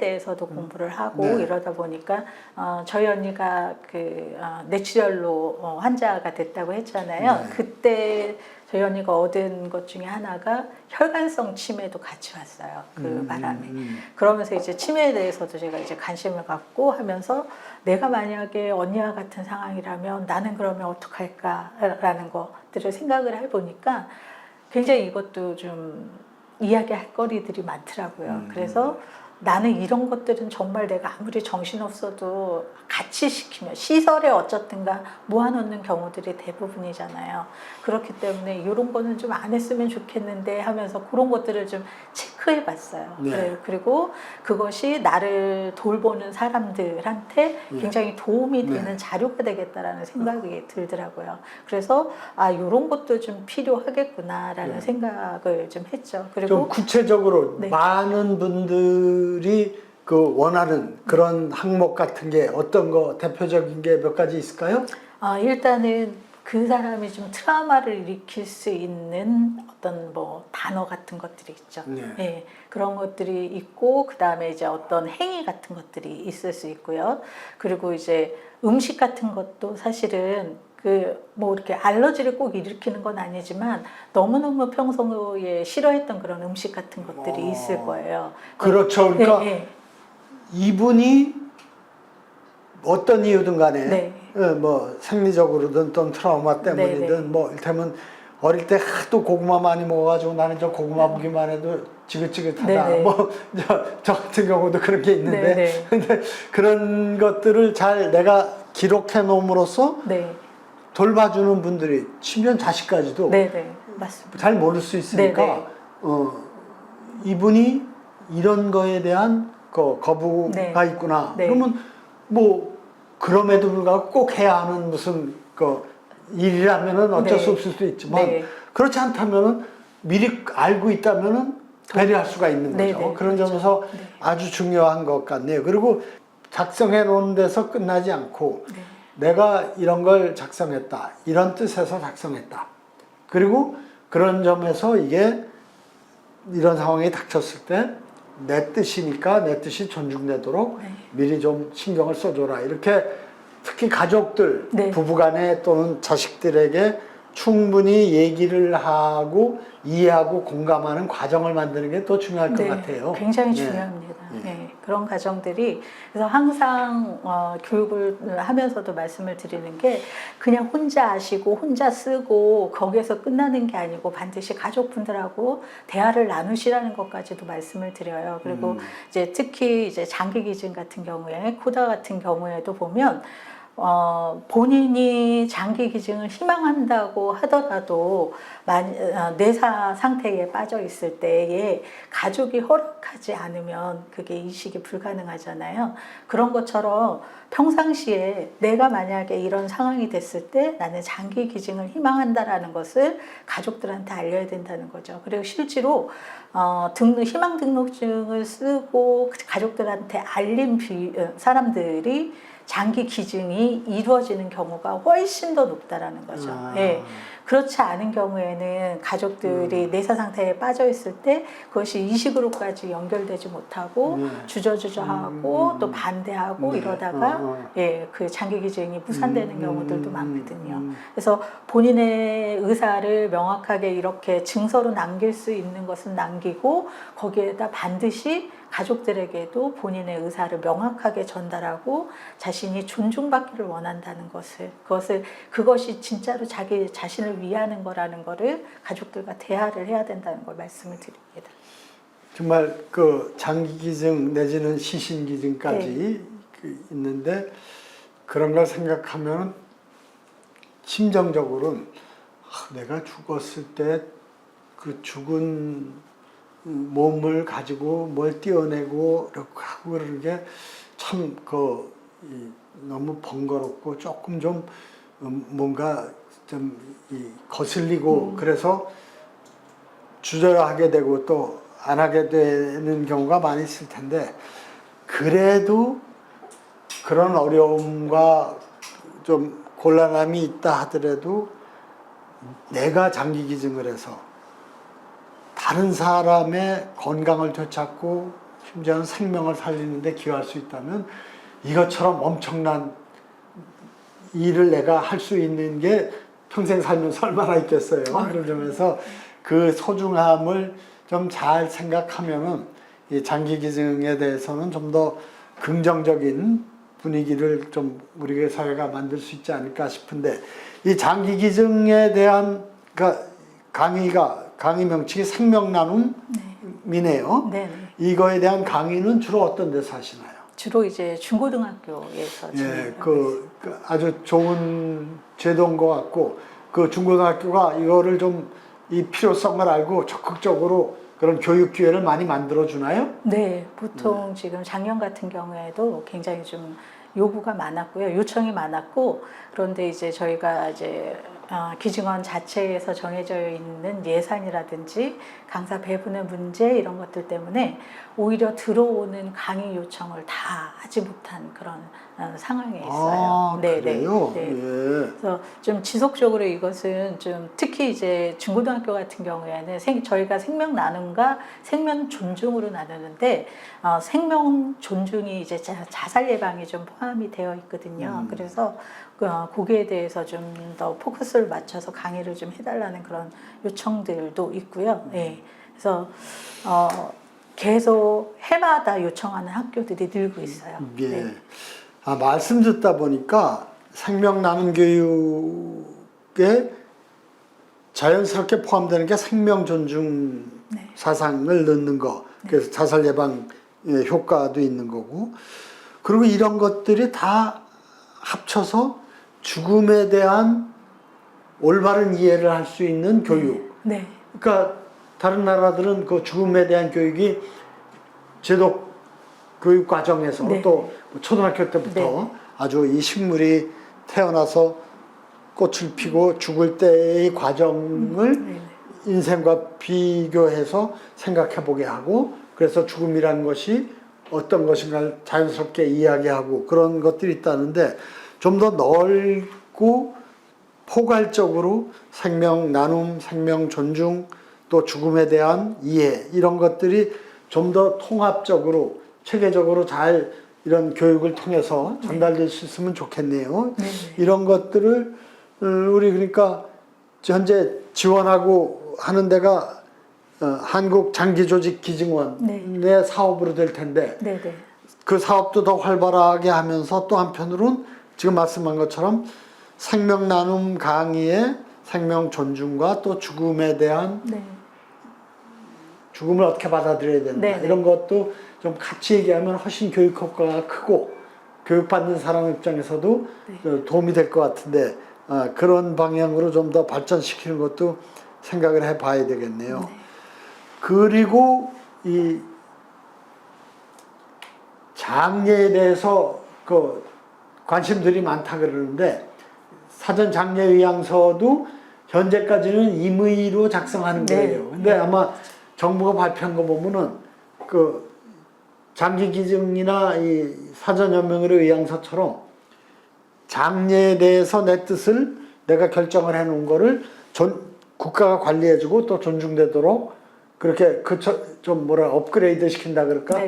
대해서도 공부를 하고 네. 이러다 보니까 저희 언니가 뇌출혈로 환자가 됐다고 했잖아요. 네. 그때 저희 언니가 얻은 것 중에 하나가 혈관성 치매도 같이 왔어요. 그 바람에. 그러면서 이제 치매에 대해서도 제가 이제 관심을 갖고 하면서 내가 만약에 언니와 같은 상황이라면 나는 그러면 어떡할까라는 것들을 생각을 해보니까 굉장히 이것도 좀 이야기할 거리들이 많더라고요. 그래서 나는 이런 것들은 정말 내가 아무리 정신없어도 같이 시키면 시설에 어쨌든가 모아놓는 경우들이 대부분이잖아요. 그렇기 때문에 이런 거는 좀 안 했으면 좋겠는데 하면서 그런 것들을 좀 체크해 봤어요. 네. 그리고 그것이 나를 돌보는 사람들한테 굉장히 도움이 되는 네. 자료가 되겠다라는 생각이 들더라고요. 그래서 이런 것도 좀 필요하겠구나라는 네. 생각을 좀 했죠. 그리고 좀 구체적으로 네. 많은 분들이 그 원하는 그런 항목 같은 게 어떤 거 대표적인 게 몇 가지 있을까요? 일단은 그 사람이 좀 트라우마를 일으킬 수 있는 어떤 뭐 단어 같은 것들이 있죠. 네. 예, 그런 것들이 있고 그 다음에 이제 어떤 행위 같은 것들이 있을 수 있고요. 그리고 이제 음식 같은 것도 사실은 그 뭐 이렇게 알러지를 꼭 일으키는 건 아니지만 너무너무 평소에 싫어했던 그런 음식 같은 것들이 있을 거예요. 그렇죠. 그러니까 예. 이분이 어떤 이유든 간에 네. 뭐 생리적으로든 또 트라우마 때문이든 네, 네. 뭐 이를테면 어릴 때 하도 고구마 많이 먹어가지고 나는 저 고구마 보기만 해도 지긋지긋하다. 네, 네. 뭐 저 같은 경우도 그런 게 있는데 네, 네. 근데 그런 것들을 잘 내가 기록해 놓음으로써 네. 돌봐주는 분들이 친면 자식까지도 네, 네. 맞습니다. 잘 모를 수 있으니까 네, 이분이 이런 거에 대한 거부가 네. 있구나. 네. 그러면 뭐 그럼에도 불구하고 꼭 해야 하는 무슨 일이라면은 어쩔 네. 수 없을 수도 있지만 네. 그렇지 않다면은 미리 알고 있다면은 배려할 수가 있는 네, 거죠. 네. 그런 그렇죠. 점에서 네. 아주 중요한 것 같네요. 그리고 작성해 놓은 데서 끝나지 않고 네. 내가 이런 걸 작성했다. 이런 뜻에서 작성했다. 그리고 그런 점에서 이게 이런 상황이 닥쳤을 때 내 뜻이니까 내 뜻이 존중되도록 네. 미리 좀 신경을 써줘라. 이렇게 특히 가족들, 네. 부부간에 또는 자식들에게 충분히 얘기를 하고 이해하고 공감하는 과정을 만드는 게 더 중요할 것 같아요. 굉장히 네. 중요합니다. 네, 그런 과정들이 그래서 항상 교육을 하면서도 말씀을 드리는 게 그냥 혼자 아시고 혼자 쓰고 거기에서 끝나는 게 아니고 반드시 가족분들하고 대화를 나누시라는 것까지도 말씀을 드려요. 그리고 이제 특히 이제 장기 기증 같은 경우에 코다 같은 경우에도 보면 본인이 장기 기증을 희망한다고 하더라도 뇌사 상태에 빠져 있을 때에 가족이 허락하지 않으면 그게 이식이 불가능하잖아요. 그런 것처럼 평상시에 내가 만약에 이런 상황이 됐을 때 나는 장기 기증을 희망한다라는 것을 가족들한테 알려야 된다는 거죠. 그리고 실제로 희망 등록증을 쓰고 가족들한테 알린 사람들이 장기 기증이 이루어지는 경우가 훨씬 더 높다라는 거죠. 예. 그렇지 않은 경우에는 가족들이 내사 상태에 빠져 있을 때 그것이 이식으로까지 연결되지 못하고 주저주저하고 또 반대하고 이러다가 그 장기 기증이 무산되는 경우들도 많거든요. 그래서 본인의 의사를 명확하게 이렇게 증서로 남길 수 있는 것은 남기고 거기에다 반드시 가족들에게도 본인의 의사를 명확하게 전달하고 자신이 존중받기를 원한다는 그것이 진짜로 자기 자신을 위하는 거라는 거를 가족들과 대화를 해야 된다는 걸 말씀을 드립니다. 정말 장기 기증 내지는 시신 기증까지 있는데 그런 걸 생각하면 심정적으로는 내가 죽었을 때 그 죽은 몸을 가지고 뭘 떼어내고 이렇게 하고 그러는 게 참 너무 번거롭고 조금 좀 뭔가 좀 거슬리고 그래서 주저하게 되고 또 안 하게 되는 경우가 많이 있을 텐데 그래도 그런 어려움과 좀 곤란함이 있다 하더라도 내가 장기 기증을 해서 다른 사람의 건강을 되찾고 심지어는 생명을 살리는데 기여할 수 있다면 이것처럼 엄청난 일을 내가 할 수 있는 게 평생 살면서 얼마나 있겠어요. 그런 점에서 그 소중함을 좀 잘 생각하면은 이 장기 기증에 대해서는 좀 더 긍정적인 분위기를 좀 우리 사회가 만들 수 있지 않을까 싶은데, 이 장기 기증에 대한 그러니까 강의 명칭이 생명 나눔이네요. 네. 이거에 대한 강의는 주로 어떤 데서 하시나요? 주로 이제 중고등학교에서 예, 그 아주 좋은 제도인 것 같고, 그 중고등학교가 이거를 좀 이 필요성을 알고 적극적으로 그런 교육 기회를 많이 만들어 주나요? 네, 보통 지금 작년 같은 경우에도 굉장히 좀 요구가 많았고요. 요청이 많았고, 그런데 이제 저희가 이제 기증원 자체에서 정해져 있는 예산이라든지 강사 배분의 문제 이런 것들 때문에 오히려 들어오는 강의 요청을 다 하지 못한 그런 상황에 있어요. 그래요? 네. 예. 그래서 좀 지속적으로 이것은 좀 특히 이제 중고등학교 같은 경우에는 저희가 생명 나눔과 생명 존중으로 나누는데 생명 존중이 이제 자살 예방이 좀 포함이 되어 있거든요. 그래서 거기에 대해서 좀 더 포커스를 맞춰서 강의를 좀 해달라는 그런 요청들도 있고요. 네. 그래서 계속 해마다 요청하는 학교들이 늘고 있어요. 예. 네. 말씀 듣다 보니까 생명 나눔 교육에 자연스럽게 포함되는 게 생명 존중 네. 사상을 넣는 거. 그래서 자살 예방 효과도 있는 거고. 그리고 이런 것들이 다 합쳐서 죽음에 대한 올바른 이해를 할 수 있는 교육. 네. 그러니까 다른 나라들은 그 죽음에 대한 교육이 제도 교육 과정에서 네. 또 초등학교 때부터 네. 아주 이 식물이 태어나서 꽃을 피고 죽을 때의 과정을 네. 인생과 비교해서 생각해 보게 하고, 그래서 죽음이라는 것이 어떤 것인가를 자연스럽게 이야기하고 그런 것들이 있다는데, 좀 더 넓고 포괄적으로 생명 나눔, 생명 존중, 또 죽음에 대한 이해, 이런 것들이 좀 더 통합적으로 체계적으로 잘 이런 교육을 통해서 전달될 수 있으면 좋겠네요. 네. 이런 것들을 우리 그러니까 현재 지원하고 하는 데가 한국 장기조직기증원의 네. 사업으로 될 텐데, 네. 그 사업도 더 활발하게 하면서 또 한편으로는 지금 말씀한 것처럼 생명 나눔 강의에 생명 존중과 또 죽음에 대한 네. 죽음을 어떻게 받아들여야 된다, 네. 이런 것도 좀 같이 얘기하면 훨씬 교육 효과가 크고 교육받는 사람 입장에서도 도움이 될 것 같은데, 그런 방향으로 좀 더 발전시키는 것도 생각을 해봐야 되겠네요. 네. 그리고 이 장례에 대해서 그 관심들이 많다 그러는데, 사전 장례 의향서도 현재까지는 임의로 작성하는 거예요. 근데 아마 정부가 발표한 거 보면은 그 장기 기증이나 이 사전 연명의 의향서처럼 장례에 대해서 내 뜻을 내가 결정을 해 놓은 거를 국가가 관리해주고 또 존중되도록 그렇게 좀 업그레이드 시킨다 그럴까?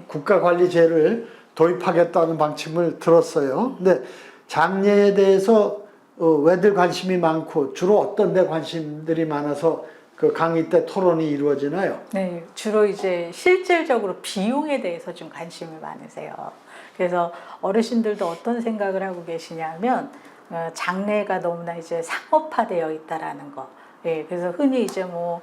국가 관리제를 도입하겠다는 방침을 들었어요. 근데 장례에 대해서 왜들 관심이 많고 주로 어떤 데 관심들이 많아서 그 강의 때 토론이 이루어지나요? 네, 주로 이제 실질적으로 비용에 대해서 좀 관심이 많으세요. 그래서 어르신들도 어떤 생각을 하고 계시냐면 장례가 너무나 이제 상업화되어 있다라는 거. 예, 그래서 흔히 이제 뭐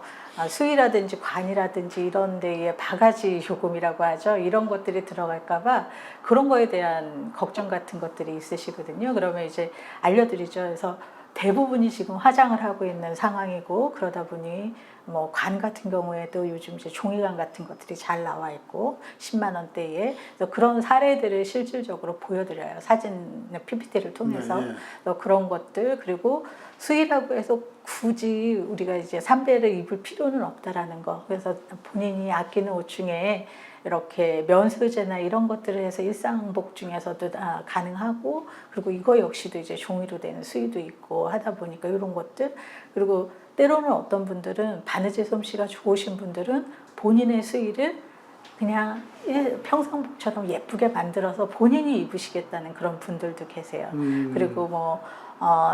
수의라든지 관이라든지 이런 데에 바가지 요금이라고 하죠. 이런 것들이 들어갈까봐 그런 거에 대한 걱정 같은 것들이 있으시거든요. 그러면 이제 알려드리죠. 그래서 대부분이 지금 화장을 하고 있는 상황이고, 그러다 보니 뭐 관 같은 경우에도 요즘 이제 종이관 같은 것들이 잘 나와 있고 10만 원대에, 그래서 그런 사례들을 실질적으로 보여드려요. 사진 PPT를 통해서. 그런 것들, 그리고 수의라고 해서 굳이 우리가 이제 삼배를 입을 필요는 없다라는 거. 그래서 본인이 아끼는 옷 중에 이렇게 면소재나 이런 것들을 해서 일상복 중에서도 가능하고, 그리고 이거 역시도 이제 종이로 되는 수의도 있고 하다 보니까 이런 것들. 그리고 때로는 어떤 분들은 바느질 솜씨가 좋으신 분들은 본인의 수의를 그냥 평상복처럼 예쁘게 만들어서 본인이 입으시겠다는 그런 분들도 계세요. 그리고 뭐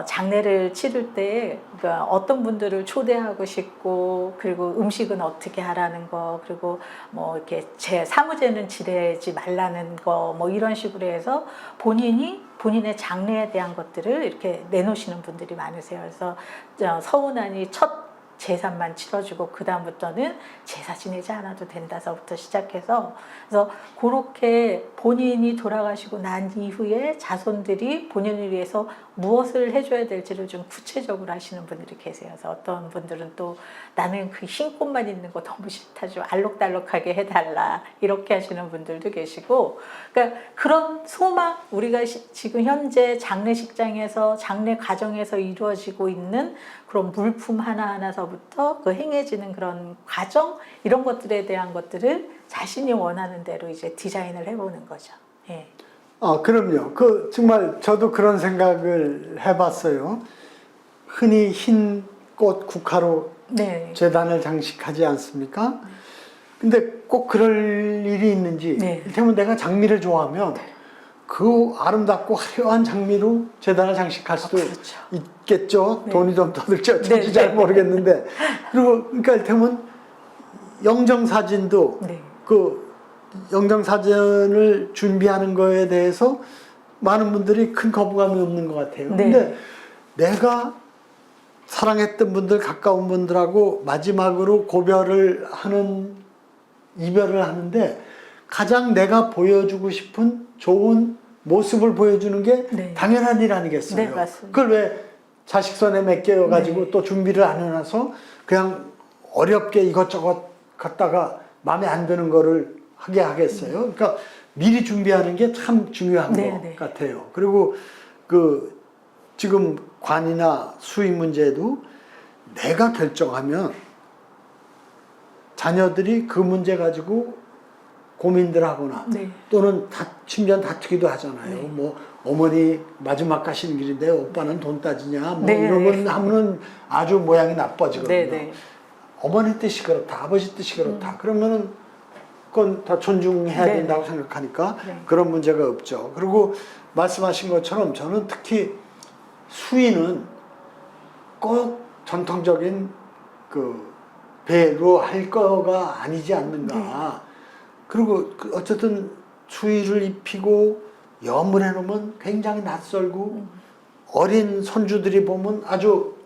장례를 치를 때 그러니까 어떤 분들을 초대하고 싶고 그리고 음식은 어떻게 하라는 거 그리고 뭐 이렇게 사무제는 지내지 말라는 거 뭐 이런 식으로 해서 본인의 장래에 대한 것들을 이렇게 내놓으시는 분들이 많으세요. 그래서 서운하니 첫 제사만 치러주고 그 다음부터는 제사 지내지 않아도 된다서부터 시작해서 그래서 그렇게 본인이 돌아가시고 난 이후에 자손들이 본인을 위해서 무엇을 해줘야 될지를 좀 구체적으로 하시는 분들이 계세요. 그래서 어떤 분들은 또 나는 그 흰 꽃만 있는 거 너무 싫다 좀 알록달록하게 해달라 이렇게 하시는 분들도 계시고 그러니까 그런 소망 우리가 지금 현재 장례식장에서 장례 과정에서 이루어지고 있는 그런 물품 하나하나서부터 그 행해지는 그런 과정 이런 것들에 대한 것들을 자신이 원하는 대로 이제 디자인을 해보는 거죠. 예. 그럼요. 정말 저도 그런 생각을 해봤어요. 흔히 흰 꽃 국화로 네. 제단을 장식하지 않습니까? 근데 꼭 그럴 일이 있는지, 네. 이를테면 내가 장미를 좋아하면 그 아름답고 화려한 장미로 제단을 장식할 수도 그렇죠. 있겠죠. 네. 돈이 좀 더 들지 어쩐지 네. 잘 모르겠는데. 그리고 그러니까 이를테면 영정사진도 네. 그 영정사진을 준비하는 거에 대해서 많은 분들이 큰 거부감이 없는 것 같아요. 네. 근데 내가 사랑했던 분들, 가까운 분들하고 마지막으로 고별을 하는, 이별을 하는데 가장 내가 보여주고 싶은 좋은 모습을 보여주는 게 네. 당연한 일 아니겠어요? 네, 맞습니다. 그걸 왜 자식 손에 맡겨가지고 네. 또 준비를 안 해놔서 그냥 어렵게 이것저것 갖다가 마음에 안 드는 거를 하게 하겠어요? 그러니까 미리 준비하는 게 참 중요한 네, 것 네. 같아요. 그리고 지금 관이나 수의 문제도 내가 결정하면 자녀들이 그 문제 가지고 고민들 하거나 네. 또는 심지어 다투기도 하잖아요. 네. 뭐 어머니 마지막 가시는 길인데 오빠는 돈 따지냐 뭐 네. 이런 건 하면 아주 모양이 나빠지거든요. 네, 네. 어머니 뜻이 그렇다, 아버지 뜻이 그렇다. 그러면은 그건 다 존중해야 네. 된다고 생각하니까 네. 그런 문제가 없죠. 그리고 말씀하신 것처럼 저는 특히 수의는 꼭 전통적인 배로 할 거가 아니지 않는가. 네. 그리고 어쨌든 수의를 입히고 염을 해놓으면 굉장히 낯설고 어린 손주들이 보면 아주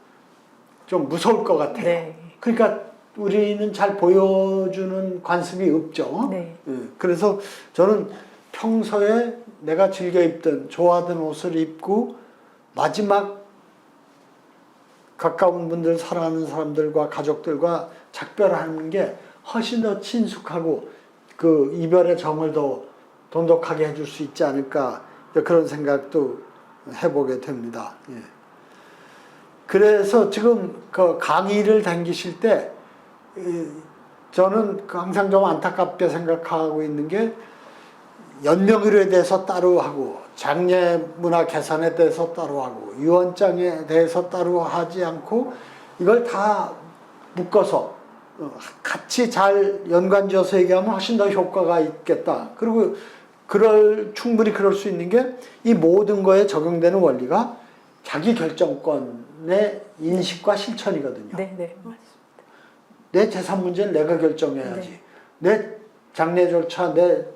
좀 무서울 것 같아요. 네. 그러니까 우리는 잘 보여주는 관습이 없죠. 네. 그래서 저는 평소에 내가 즐겨 입던 좋아하던 옷을 입고 마지막 가까운 분들 사랑하는 사람들과 가족들과 작별하는 게 훨씬 더 친숙하고 그 이별의 정을 더 돈독하게 해줄 수 있지 않을까 그런 생각도 해보게 됩니다. 예. 그래서 지금 그 강의를 다니실 때 저는 항상 좀 안타깝게 생각하고 있는 게 연명의료에 대해서 따로 하고 장례 문화 개선에 대해서 따로 하고 유언장에 대해서 따로 하지 않고 이걸 다 묶어서 같이 잘 연관지어서 얘기하면 훨씬 더 효과가 있겠다. 그리고 충분히 그럴 수 있는 게 이 모든 거에 적용되는 원리가 자기 결정권의 인식과 실천이거든요. 네, 네. 맞습니다. 내 재산 문제는 내가 결정해야지. 네. 내 장례 절차, 내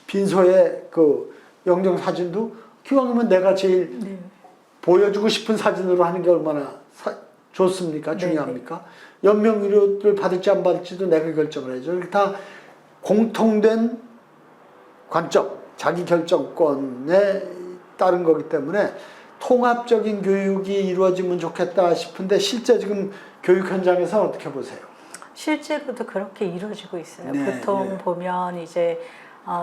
빈소의 영정 사진도 기왕이면 내가 제일 네. 보여주고 싶은 사진으로 하는 게 얼마나 좋습니까? 중요합니까? 연명의료를 받을지 안 받을지도 내가 결정을 해야죠. 다 공통된 관점, 자기 결정권에 따른 거기 때문에 통합적인 교육이 이루어지면 좋겠다 싶은데 실제 지금 교육 현장에서는 어떻게 보세요? 실제로도 그렇게 이루어지고 있어요. 네, 보통 네. 보면 이제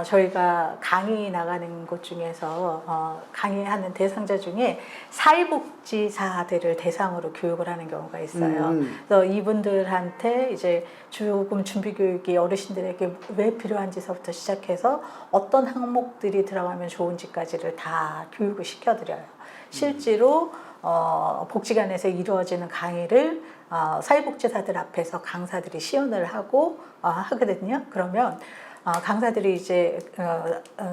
저희가 강의 나가는 곳 중에서 강의하는 대상자 중에 사회복지사들을 대상으로 교육을 하는 경우가 있어요. 그래서 이분들한테 이제 조금 준비 교육이 어르신들에게 왜 필요한지서부터 시작해서 어떤 항목들이 들어가면 좋은지까지를 다 교육을 시켜드려요. 실제로 복지관에서 이루어지는 강의를 사회복지사들 앞에서 강사들이 시연을 하고 하거든요. 그러면 강사들이 이제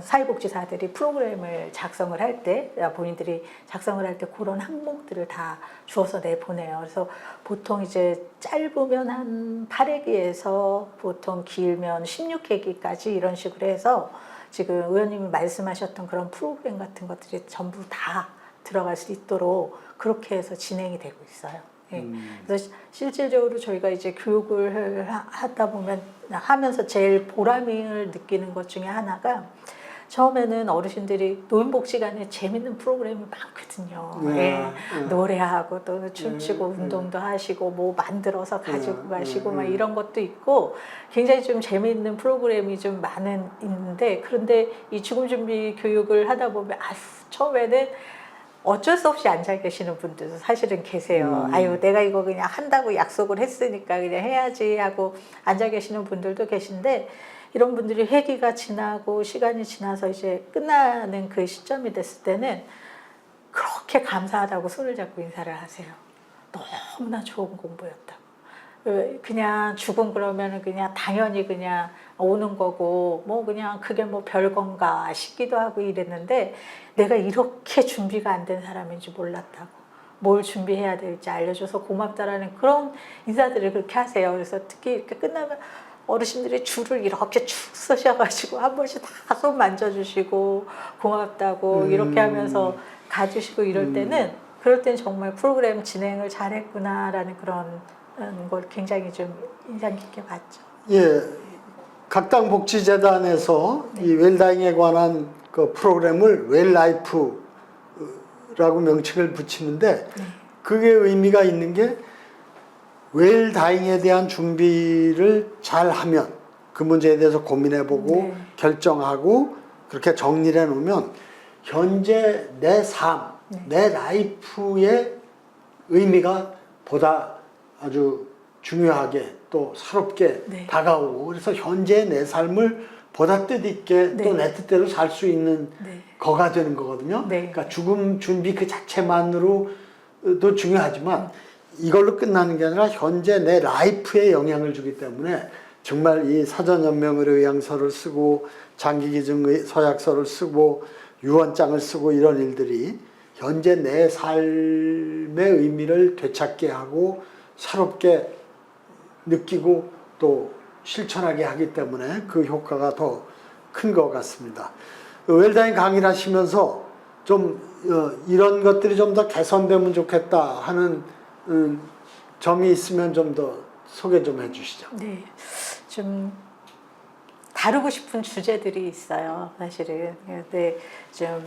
사회복지사들이 프로그램을 작성을 할 때 본인들이 작성을 할 때 그런 항목들을 다 주어서 내보내요. 그래서 보통 이제 짧으면 한 8회기에서 보통 길면 16회기까지 이런 식으로 해서 지금 의원님이 말씀하셨던 그런 프로그램 같은 것들이 전부 다 들어갈 수 있도록 그렇게 해서 진행이 되고 있어요. 예. 그래서 실질적으로 저희가 이제 교육을 하다 보면 하면서 제일 보람을 느끼는 것 중에 하나가 처음에는 어르신들이 노인복지관에 재밌는 프로그램이 많거든요. 예. 노래하고 또 춤추고 운동도 하시고 뭐 만들어서 가지고 가시고 막 이런 것도 있고 굉장히 좀 재미있는 프로그램이 좀 있는데 그런데 이 죽음준비 교육을 하다 보면 처음에는 어쩔 수 없이 앉아 계시는 분들도 사실은 계세요. 아유, 내가 이거 그냥 한다고 약속을 했으니까 그냥 해야지 하고 앉아 계시는 분들도 계신데 이런 분들이 회기가 지나고 시간이 지나서 이제 끝나는 그 시점이 됐을 때는 그렇게 감사하다고 손을 잡고 인사를 하세요. 너무나 좋은 공부였다고. 그냥 죽음 그러면은 그냥 당연히 그냥 오는 거고 뭐 그냥 그게 뭐 별건가 싶기도 하고 이랬는데 내가 이렇게 준비가 안 된 사람인지 몰랐다고 뭘 준비해야 될지 알려줘서 고맙다라는 그런 인사들을 그렇게 하세요. 그래서 특히 이렇게 끝나면 어르신들이 줄을 이렇게 축 서셔가지고 한 번씩 다 손 만져주시고 고맙다고 이렇게 하면서 가주시고 이럴 때는 그럴 땐 정말 프로그램 진행을 잘했구나라는 그런 걸 굉장히 좀 인상 깊게 봤죠. 예, 각당 복지재단에서 이 웰다잉에 관한 그 프로그램을 웰라이프라고 명칭을 붙이는데 그게 의미가 있는 게 웰다잉에 대한 준비를 잘 하면 그 문제에 대해서 고민해보고 결정하고 그렇게 정리를 해놓으면 현재 내 삶, 내 라이프의 의미가 보다 아주 중요하게 또 새롭게 다가오고 그래서 현재 내 삶을 보다 뜻있게 또 내 뜻대로 살 수 있는 거가 되는 거거든요. 그러니까 죽음 준비 그 자체만으로도 중요하지만 이걸로 끝나는 게 아니라 현재 내 라이프에 영향을 주기 때문에 정말 이 사전연명의료의향서를 쓰고 장기기증 서약서를 쓰고 유언장을 쓰고 이런 일들이 현재 내 삶의 의미를 되찾게 하고 새롭게 느끼고 또 실천하게 하기 때문에 그 효과가 더 큰 것 같습니다. 웰다잉 강의를 하시면서 좀 이런 것들이 좀 더 개선되면 좋겠다 하는 점이 있으면 좀 더 소개 좀 해주시죠. 네, 좀 다루고 싶은 주제들이 있어요, 사실은. 근데 좀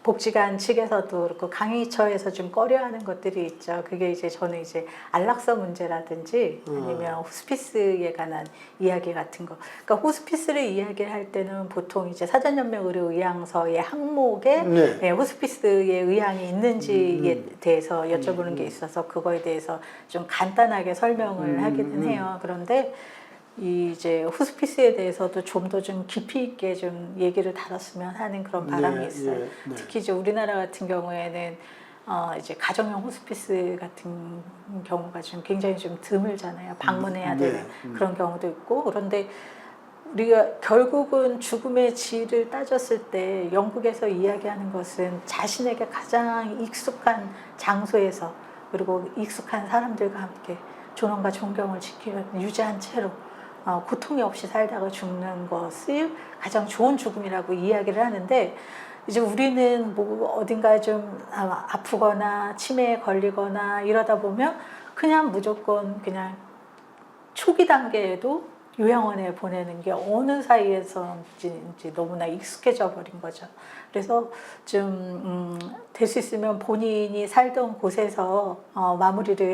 복지관 측에서도 그렇고 강의처에서 좀 꺼려하는 것들이 있죠. 그게 이제 저는 이제 안락사 문제라든지 아니면 호스피스에 관한 이야기 같은 거. 그러니까 호스피스를 이야기를 할 때는 보통 이제 사전연명의료의향서의 항목에 호스피스의 의향이 있는지에 대해서 여쭤보는 게 있어서 그거에 대해서 좀 간단하게 설명을 하기는 해요. 그런데 이제 호스피스에 대해서도 좀 더 좀 깊이 있게 좀 얘기를 다뤘으면 하는 그런 바람이 있어요. 특히 이제 우리나라 같은 경우에는 이제 가정형 호스피스 같은 경우가 좀 굉장히 좀 드물잖아요. 방문해야 되는 그런 경우도 있고 그런데 우리가 결국은 죽음의 질을 따졌을 때 영국에서 이야기하는 것은 자신에게 가장 익숙한 장소에서 그리고 익숙한 사람들과 함께 존엄과 존경을 유지한 채로 고통이 없이 살다가 죽는 것을 가장 좋은 죽음이라고 이야기를 하는데 이제 우리는 뭐 어딘가 좀 아프거나 치매에 걸리거나 이러다 보면 그냥 무조건 그냥 초기 단계에도 요양원에 보내는 게 어느 사이에서인지 너무나 익숙해져 버린 거죠. 그래서 좀 될 수 있으면 본인이 살던 곳에서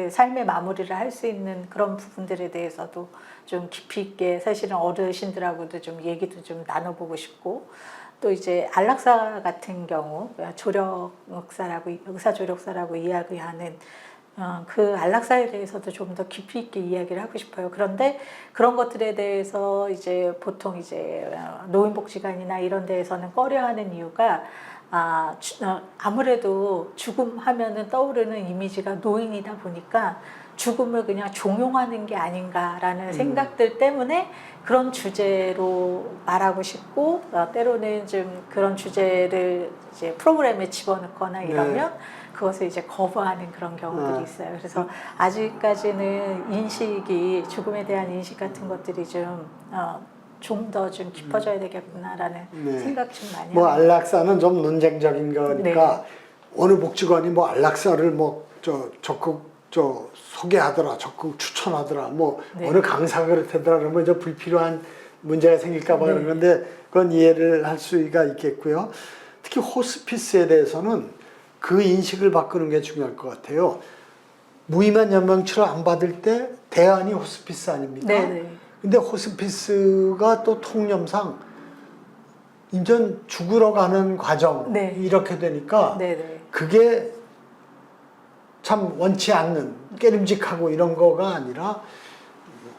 삶의 마무리를 할 수 있는 그런 부분들에 대해서도 좀 깊이 있게 사실은 어르신들하고도 좀 얘기도 좀 나눠보고 싶고 또 이제 안락사 같은 경우 의사 조력사라고 이야기하는 그 안락사에 대해서도 좀 더 깊이 있게 이야기를 하고 싶어요. 그런데 그런 것들에 대해서 이제 보통 이제 노인복지관이나 이런 데에서는 꺼려하는 이유가 아무래도 죽음 하면은 떠오르는 이미지가 노인이다 보니까 죽음을 그냥 종용하는 게 아닌가라는 생각들 때문에 그런 주제로 말하고 싶고 때로는 좀 그런 주제를 이제 프로그램에 집어넣거나 이러면 그것을 이제 거부하는 그런 경우들이 있어요. 그래서 아직까지는 인식이 죽음에 대한 인식 같은 것들이 좀 더 좀 깊어져야 되겠구나라는 생각 좀 많이 뭐 합니다. 안락사는 좀 논쟁적인 거니까 어느 복지관이 뭐 안락사를 뭐 적극 소개하더라, 적극 추천하더라, 뭐 어느 강사가 그렇다더라 그러면 저 불필요한 문제가 생길까 봐 그런 건데 그건 이해를 할 수가 있겠고요. 특히 호스피스에 대해서는 그 인식을 바꾸는 게 중요할 것 같아요. 무의미한 연명치료 안 받을 때 대안이 호스피스 아닙니까? 네네. 근데 호스피스가 또 통념상 인전 죽으러 가는 과정 이렇게 되니까 네네. 그게 참 원치 않는 깨림직하고 이런 거가 아니라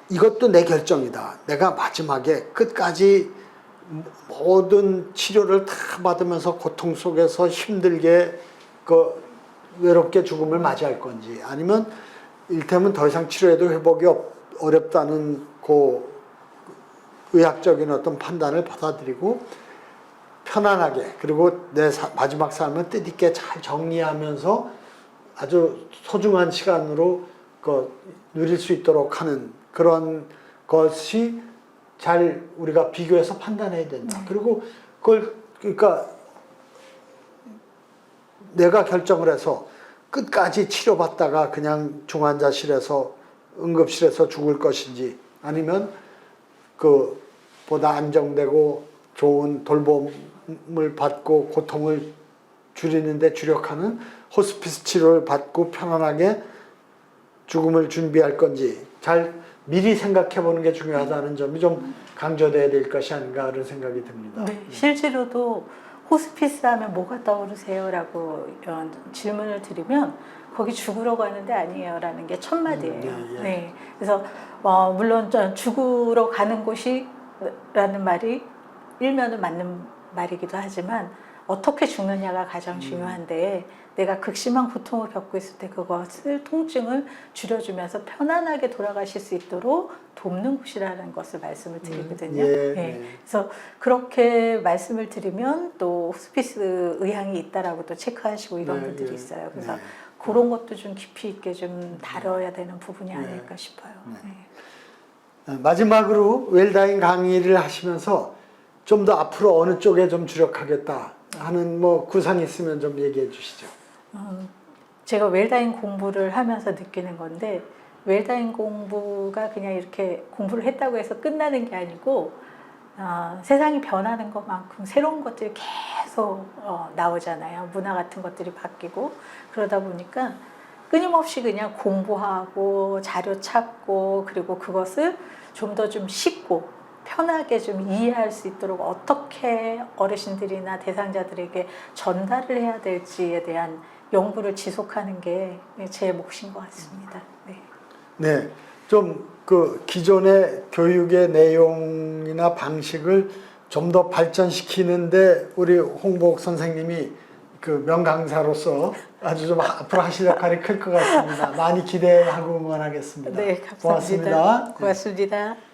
이것도 내 결정이다. 내가 마지막에 끝까지 모든 치료를 다 받으면서 고통 속에서 힘들게 외롭게 죽음을 맞이할 건지 아니면 일테면 더 이상 치료해도 회복이 어렵다는 그 의학적인 어떤 판단을 받아들이고 편안하게 그리고 내 마지막 삶을 뜻있게 잘 정리하면서 아주 소중한 시간으로 누릴 수 있도록 하는 그런 것이 잘 우리가 비교해서 판단해야 된다. 그리고 그러니까 내가 결정을 해서 끝까지 치료받다가 그냥 중환자실에서 응급실에서 죽을 것인지 아니면 보다 안정되고 좋은 돌봄을 받고 고통을 줄이는데 주력하는 호스피스 치료를 받고 편안하게 죽음을 준비할 건지 잘 미리 생각해 보는 게 중요하다는 점이 좀 강조돼야 될 것이 아닌가 그런 생각이 듭니다. 네, 실제로도 호스피스 하면 뭐가 떠오르세요? 라고 질문을 드리면 거기 죽으러 가는데 아니에요 라는 게 첫 마디예요. 네. 그래서 물론 죽으러 가는 곳이라는 말이 일면은 맞는 말이기도 하지만 어떻게 죽느냐가 가장 중요한데 내가 극심한 고통을 겪고 있을 때 그것을 통증을 줄여주면서 편안하게 돌아가실 수 있도록 돕는 곳이라는 것을 말씀을 드리거든요. 그래서 그렇게 말씀을 드리면 또 호스피스 의향이 있다라고 또 체크하시고 이런 분들이 있어요. 그래서 그런 것도 좀 깊이 있게 좀 다뤄야 되는 부분이 아닐까 싶어요. 마지막으로 웰다잉 강의를 하시면서 좀 더 앞으로 어느 쪽에 좀 주력하겠다 하는 뭐 구상이 있으면 좀 얘기해 주시죠. 제가 웰다잉 공부를 하면서 느끼는 건데 웰다잉 공부가 그냥 이렇게 공부를 했다고 해서 끝나는 게 아니고 세상이 변하는 것만큼 새로운 것들이 계속 나오잖아요. 문화 같은 것들이 바뀌고 그러다 보니까 끊임없이 그냥 공부하고 자료 찾고 그리고 그것을 좀 더 좀 쉽고 편하게 좀 이해할 수 있도록 어떻게 어르신들이나 대상자들에게 전달을 해야 될지에 대한 연구를 지속하는 게 제 몫인 것 같습니다. 네, 좀 기존의 교육의 내용이나 방식을 좀 더 발전시키는데 우리 홍보옥 선생님이 명강사로서 아주 좀 앞으로 하실 역할이 클 것 같습니다. 많이 기대하고 응원하겠습니다. 네, 감사합니다. 고맙습니다. 고맙습니다.